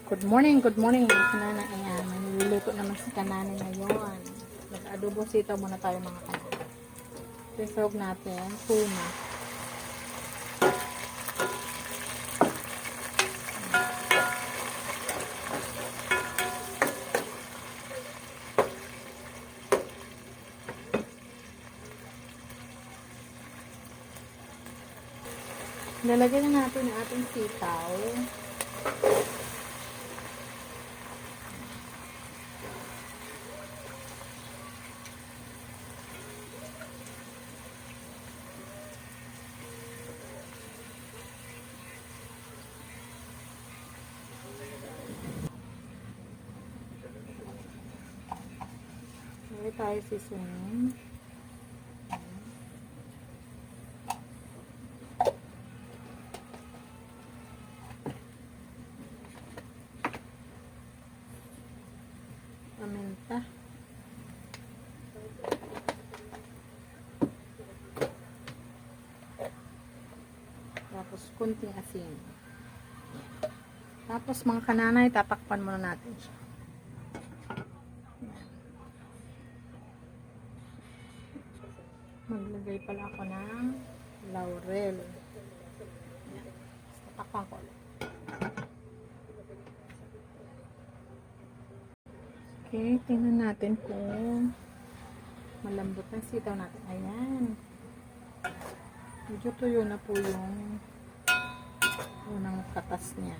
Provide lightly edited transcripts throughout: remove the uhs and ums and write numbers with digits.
Good morning mga kanana. Ayan, may niluluto naman si kanana ngayon. Nag-adobo sitaw muna tayo mga kanana. Reserve natin, tuna. Lalagyan na natin ang ating sitaw. Lagay tayo seasoning. Paminta. Tapos kunting asin. Tapos mga kananay, tatakpan muna natin siya. Maglagay pala ako ng laurel. Tatakpan ko ulit. Okay, tingnan natin kung malambot ang sitaw natin. Ayan. Medyo tuyo na po yung unang katas niya.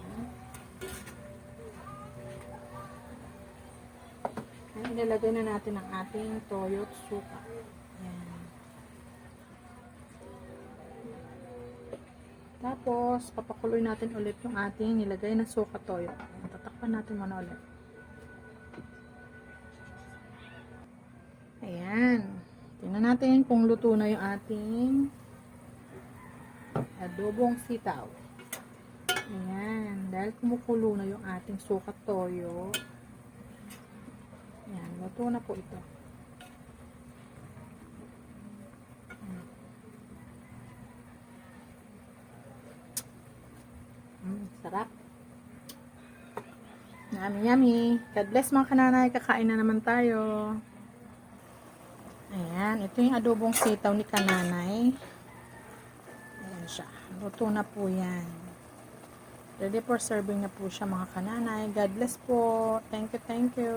Ayan, ilalagay na natin ang ating toyo at suka. Ayan. Tapos, papakuloy natin ulit yung ating nilagay na suka toyo. Ayan, tatakpan natin muna ulit. Ayan. Tingnan natin kung luto na yung ating adobong sitaw. Ayan. Dahil kumukulo na yung ating suka toyo. Ayan. Luto na po ito. Sarap. Yummy, yummy. God bless mga kananay. Kakain na naman tayo. Ayan, ito yung adobong sitaw ni kananay. Ayan siya. Luto na po yan. Ready for serving na po siya mga kananay. God bless po. Thank you, thank you.